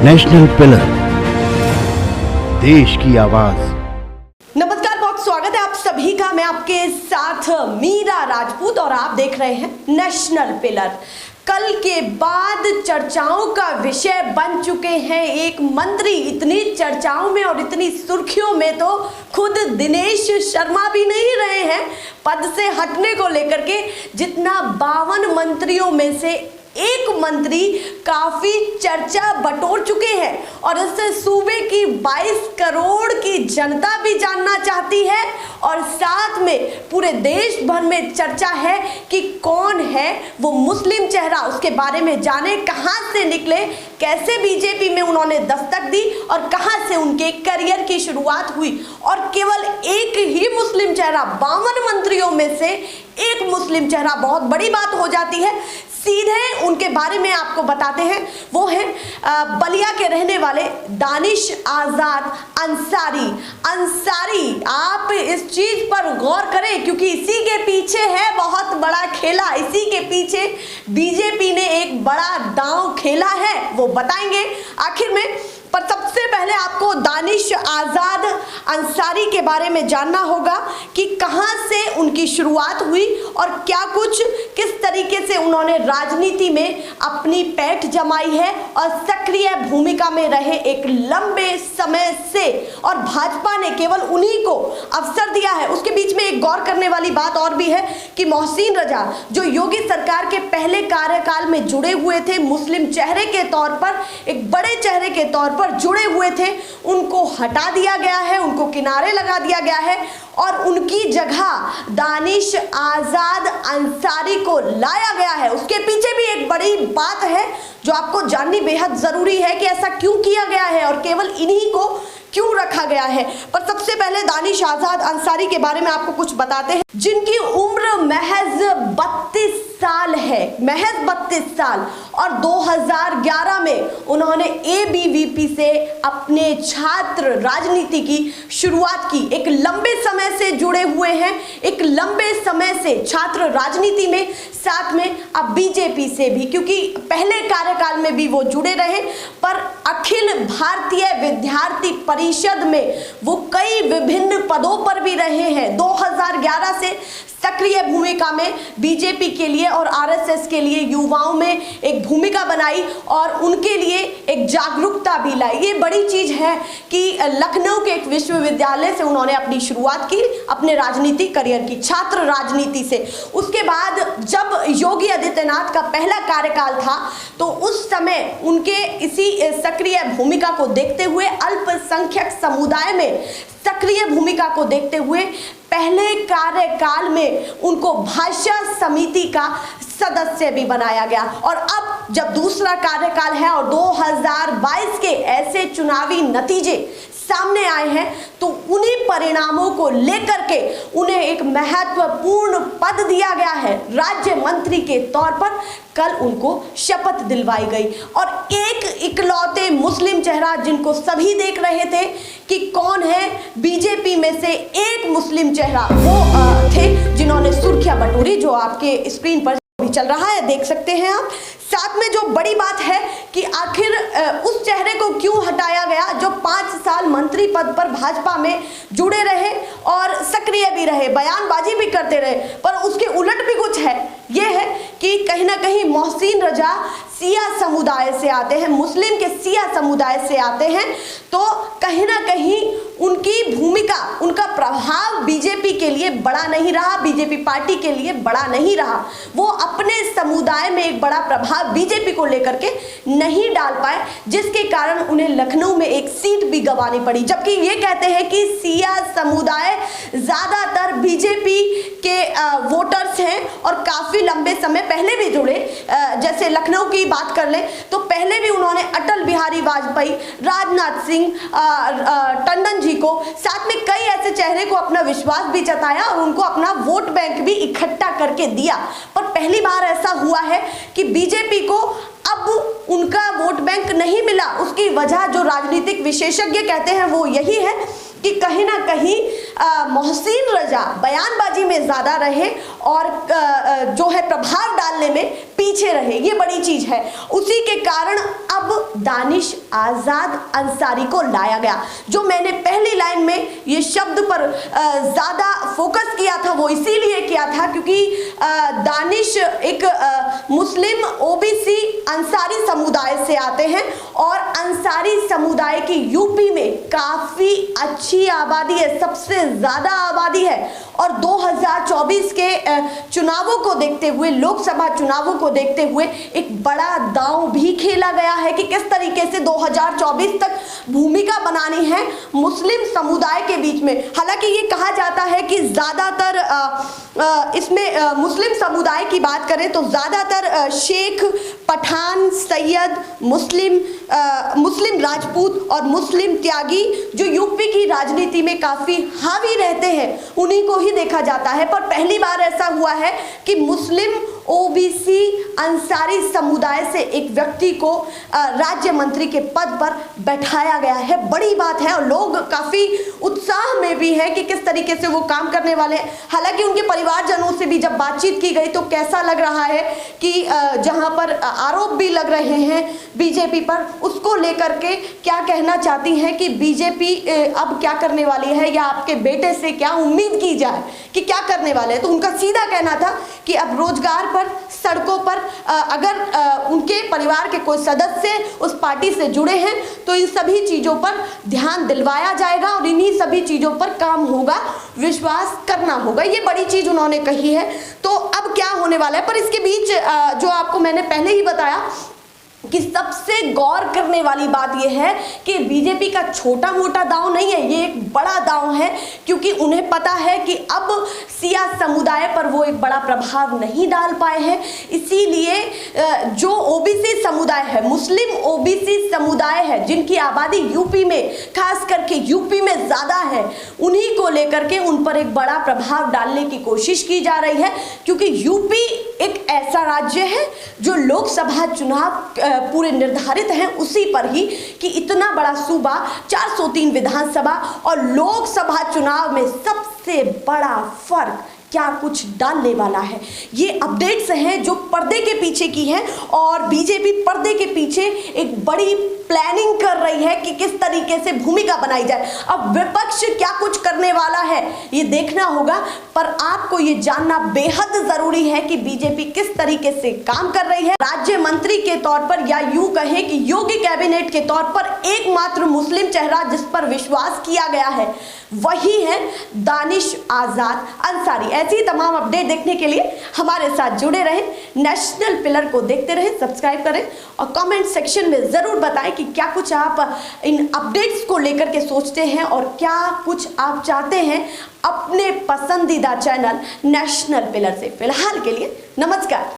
National pillar, देश की आवाज। नमस्कार, बहुत स्वागत है आप सभी का। मैं आपके साथ मीरा राजपूत और आप देख रहे हैं नेशनल पिलर। कल के बाद चर्चाओं का विषय बन चुके हैं एक मंत्री। इतनी चर्चाओं में और इतनी सुर्खियों में तो खुद दिनेश शर्मा भी नहीं रहे हैं पद से हटने को लेकर के, जितना 52 मंत्रियों में से एक मंत्री काफी चर्चा बटोर चुके हैं और इससे सूबे की 22 करोड़ की जनता भी जानना चाहती है और साथ में पूरे देश भर में चर्चा है कि कौन है वो मुस्लिम चेहरा। उसके बारे में जाने कहां से निकले, कैसे बीजेपी में उन्होंने दस्तक दी और कहां से उनके करियर की शुरुआत हुई। और केवल एक ही मुस्लिम चेहरा, 52 मंत्रियों में से एक मुस्लिम चेहरा, बहुत बड़ी बात हो जाती है। सीधे उनके बारे में आपको बताते हैं। वो है बलिया के रहने वाले दानिश आजाद अंसारी। आप इस चीज पर गौर करें क्योंकि इसी के पीछे है बहुत बड़ा खेला। इसी के पीछे बीजेपी ने एक बड़ा दांव खेला है, वो बताएंगे आखिर में। पर सबसे पहले आपको दानिश आजाद अंसारी के बारे में जानना होगा कि कहां से उनकी शुरुआत हुई और क्या कुछ किस तरीके से उन्होंने राजनीति में अपनी पैठ जमाई है और सक्रिय भूमिका में रहे एक लंबे समय से, और भाजपा ने केवल उन्हीं को अवसर दिया है। उसके बीच में एक गौर करने वाली बात और भी है कि मोहसिन रजा जो योगी सरकार के पहले कार्यकाल में जुड़े हुए थे, मुस्लिम चेहरे के तौर पर, एक बड़े चेहरे के तौर पर जुड़े हुए थे, उनको हटा दिया गया है, उनको किनारे लगा दिया गया है और उनकी जगह दानिश आजाद अंसारी को लाया गया है। उसके पीछे भी एक बड़ी बात है जो आपको जाननी बेहद जरूरी है कि ऐसा क्यों किया गया है और केवल इन्हीं को क्यों रखा गया है। पर सबसे पहले दानिश आजाद अंसारी के बारे में आपको कुछ बताते हैं, जिनकी उम्र महज 32 साल है, महज 32 साल। और 2011 में उन्होंने एबीवीपी से अपने छात्र राजनीति की शुरुआत की। एक लंबे समय से जुड़े हुए हैं, एक लंबे समय से छात्र राजनीति में, साथ में अब बीजेपी से भी, क्योंकि पहले कार्यकाल में भी वो जुड़े रहे। पर अखिल भारतीय विद्यार्थी परिषद में वो कई विभिन्न पदों पर भी रहे हैं। 2011 से सक्रिय भूमिका में बीजेपी के लिए और आरएसएस के लिए युवाओं में एक भूमिका बनाई और उनके लिए एक जागरूकता भी लाई। ये बड़ी चीज है कि लखनऊ के एक विश्वविद्यालय से उन्होंने अपनी शुरुआत की अपने राजनीतिक करियर की, छात्र राजनीति से। उसके बाद जब योगी आदित्यनाथ का पहला कार्यकाल था तो उस समय उनके इसी सक्रिय भूमिका को देखते हुए, अल्पसंख्यक समुदाय में सक्रिय भूमिका को देखते हुए पहले कार्यकाल में उनको भाषा समिति का सदस्य भी बनाया गया। और अब जब दूसरा कार्यकाल है और 2022 के ऐसे चुनावी नतीजे सामने आए हैं तो उन्हीं परिणामों को लेकर के उन्हें एक महत्वपूर्ण पद दिया गया है, राज्य मंत्री के तौर पर। कल उनको शपथ दिलवाई गई और एक इकलौते मुस्लिम चेहरा जिनको सभी देख रहे थे कि कौन है बीजेपी में से एक मुस्लिम चेहरा, वो थे जिन्होंने सुर्खियां बटोरी, जो आपके स्क्रीन पर भी चल रहा है, देख सकते हैं आप। साथ में जो बड़ी बात है कि आखिर उस चेहरे को क्यों हटाया गया जो 5 साल मंत्री पद पर भाजपा में जुड़े रहे और सक्रिय भी रहे, बयानबाजी भी करते रहे। पर उसके उलट भी कुछ है, ये है कि कहीं ना कहीं मोहसिन रजा सिया समुदाय से आते हैं, मुस्लिम के सिया समुदाय से आते हैं, तो कहीं ना कहीं उनकी भूमिका, उनका प्रभाव बीजेपी के लिए बड़ा नहीं रहा, बीजेपी पार्टी के लिए बड़ा नहीं रहा। वो अपने समुदाय में एक बड़ा प्रभाव बीजेपी को लेकर के नहीं डाल पाए, जिसके कारण उन्हें लखनऊ में एक सीट भी गंवानी पड़ी। जबकि ये कहते हैं कि सिया समुदाय ज्यादातर बीजेपी के वोटर्स हैं और काफी लंबे समय पहले भी जुड़े। जैसे लखनऊ की बात कर लें तो पहले भी उन्होंने अटल बिहारी वाजपेयी, राजनाथ सिंह, टंडन जी को, साथ में कई ऐसे चेहरे को अपना विश्वास भी जताया और उनको अपना वोट बैंक भी इकट्ठा करके दिया। पर पहली बार ऐसा हुआ है कि बीजेपी को अब उनका वोट बैंक नहीं मिला। उसकी वजह जो राजनीतिक विशेषज्ञ कहते हैं वो यही है कि कहीं ना कहीं मोहसिन रजा बयानबाजी में ज्यादा रहे और जो है प्रभाव डालने में पीछे रहे। ये बड़ी चीज है। उसी के कारण अब अब दानिश आजाद अंसारी को लाया गया। जो मैंने पहली लाइन में ये शब्द पर ज्यादा फोकस किया था वो इसीलिए किया था क्योंकि दानिश एक मुस्लिम ओबीसी अंसारी समुदाय से आते हैं और अंसारी समुदाय की यूपी में काफी अच्छी आबादी है, सबसे ज्यादा आबादी है। और 2024 के चुनावों को देखते हुए, लोकसभा चुनावों को देखते हुए एक बड़ा दांव भी खेला गया है कि किस तरीके से 2024 तक भूमिका बनानी है मुस्लिम समुदाय के बीच में। हालांकि ये कहा जाता है कि ज्यादातर इसमें मुस्लिम समुदाय की बात करें तो ज्यादातर शेख, पठान, सैयद, मुस्लिम राजपूत और मुस्लिम त्यागी जो यूपी की राजनीति में काफी हावी रहते हैं उन्हीं को ही देखा जाता है। पर पहली बार ऐसा हुआ है कि मुस्लिम ओबीसी अंसारी समुदाय से एक व्यक्ति को राज्य मंत्री के पद पर बैठाया गया है। बड़ी बात है और लोग काफी उत्साह में भी है कि किस तरीके से वो काम करने वाले हैं। हालांकि उनके परिवारजनों से भी जब बातचीत की गई तो कैसा लग रहा है कि जहां पर आरोप भी लग रहे हैं बीजेपी पर, उसको लेकर के क्या कहना चाहती हैं कि बीजेपी अब क्या करने वाली है या आपके बेटे से क्या उम्मीद की जाए कि क्या करने वाले हैं। तो उनका सीधा कहना था कि अब रोजगार पर, सड़कों पर अगर उनके परिवार के कोई सदस्य उस पार्टी से जुड़े हैं तो इन सभी चीजों पर ध्यान दिलवाया जाएगा और इन्हीं सभी चीजों पर काम होगा, विश्वास करना होगा। ये बड़ी चीज उन्होंने कही है। तो अब क्या होने वाला है, पर इसके बीच जो आपको मैंने पहले ही बताया कि सबसे गौर करने वाली बात यह है कि बीजेपी का छोटा मोटा दांव नहीं है, ये एक बड़ा दांव है क्योंकि उन्हें पता है कि अब सिया समुदाय पर वो एक बड़ा प्रभाव नहीं डाल पाए हैं। इसीलिए जो ओबीसी समुदाय है, मुस्लिम ओबीसी समुदाय है जिनकी आबादी यूपी में, खास करके यूपी में ज्यादा है, उन्हीं को लेकर के उन पर एक बड़ा प्रभाव डालने की कोशिश की जा रही है क्योंकि यूपी एक ऐसा राज्य है जो लोकसभा चुनाव पूरे निर्धारित हैं उसी पर ही कि इतना बड़ा सूबा, 403 विधानसभा और लोकसभा चुनाव में सबसे बड़ा फर्क क्या कुछ डालने वाला है। ये अपडेट्स हैं जो पर्दे के पीछे की हैं और बीजेपी पर्दे के पीछे एक बड़ी प्लानिंग कर रही है कि किस तरीके से भूमिका बनाई जाए। अब विपक्ष क्या कुछ करने वाला है ये देखना होगा, पर आपको ये जानना बेहद जरूरी है कि बीजेपी किस तरीके से काम कर रही है। राज्य मंत्री के तौर पर या यूं कहें कि योगी कैबिनेट के तौर पर एकमात्र मुस्लिम चेहरा जिस पर विश्वास किया गया है वही है दानिश आजाद अंसारी। ऐसी ही तमाम अपडेट देखने के लिए हमारे साथ जुड़े रहें, नेशनल पिलर को देखते रहें, सब्सक्राइब करें और कमेंट सेक्शन में जरूर बताएं कि क्या कुछ आप इन अपडेट्स को लेकर के सोचते हैं और क्या कुछ आप चाहते हैं अपने पसंदीदा चैनल नेशनल पिलर से। फिलहाल के लिए नमस्कार।